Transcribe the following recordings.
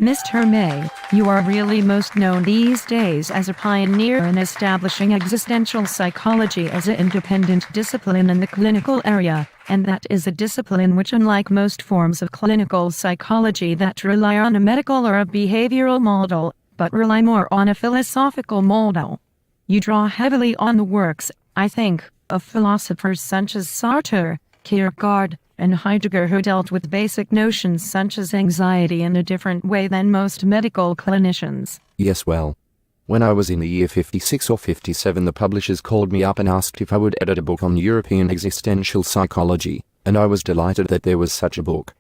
Mr. May, you are really most known these days as a pioneer in establishing existential psychology as an independent discipline in the clinical area, and that is a discipline which, unlike most forms of clinical psychology that rely on a medical or a behavioral model, but rely more on a philosophical model. You draw heavily on the works, I think, of philosophers such as Sartre, Kierkegaard, and Heidegger, who dealt with basic notions such as anxiety in a different way than most medical clinicians. Yes, well, when I was in the year 56 or 57, the publishers called me up and asked if I would edit a book on European existential psychology, and I was delighted that there was such a book.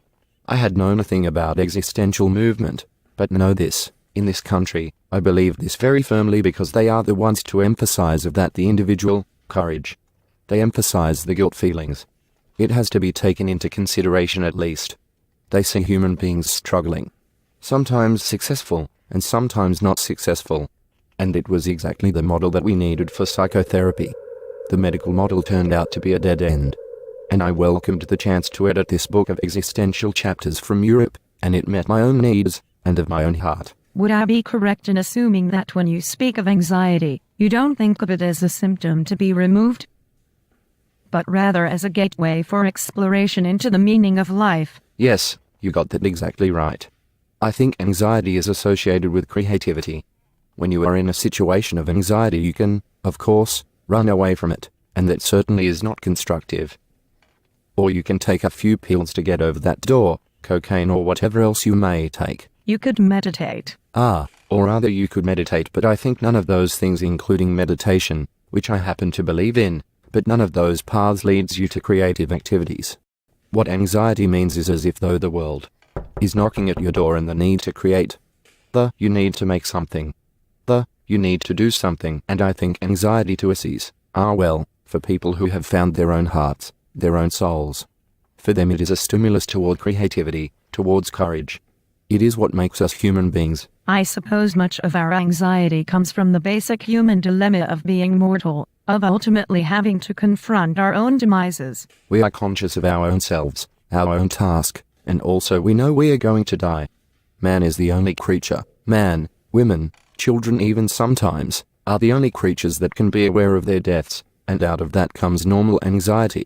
I had known nothing about existential movement, but know this, in this country, I believe this very firmly because they are the ones to emphasize of that the individual, courage. They emphasize the guilt feelings. It has to be taken into consideration at least. They see human beings struggling. Sometimes successful, and sometimes not successful. And it was exactly the model that we needed for psychotherapy. The medical model turned out to be a dead end. And I welcomed the chance to edit this book of existential chapters from Europe, and it met my own needs, and of my own heart. Would I be correct in assuming that when you speak of anxiety, you don't think of it as a symptom to be removed, but rather as a gateway for exploration into the meaning of life? Yes, you got that exactly right. I think anxiety is associated with creativity. When you are in a situation of anxiety, you can, of course, run away from it, and that certainly is not constructive. Or you can take a few pills to get over that door, cocaine or whatever else you may take. You could meditate. Or rather you could meditate, but I think none of those things, including meditation, which I happen to believe in, but none of those paths leads you to creative activities. What anxiety means is as if though the world is knocking at your door and the need to create. You need to make something. You need to do something, and I think anxiety to us well, for people who have found their own hearts, their own souls. For them it is a stimulus toward creativity, towards courage. It is what makes us human beings. I suppose much of our anxiety comes from the basic human dilemma of being mortal, of ultimately having to confront our own demises. We are conscious of our own selves, our own task, and also we know we are going to die. Man is the only creature, man, women, children even sometimes, are the only creatures that can be aware of their deaths, and out of that comes normal anxiety.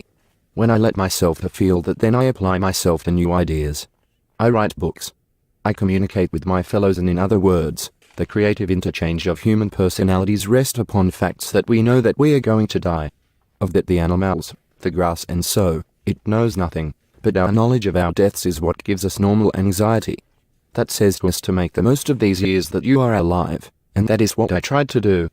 When I let myself feel that, then I apply myself to new ideas. I write books. I communicate with my fellows, and in other words, the creative interchange of human personalities rest upon facts that we know that we are going to die. Of that the animals, the grass and so, it knows nothing, but our knowledge of our deaths is what gives us normal anxiety. That says to us to make the most of these years that you are alive, and that is what I tried to do.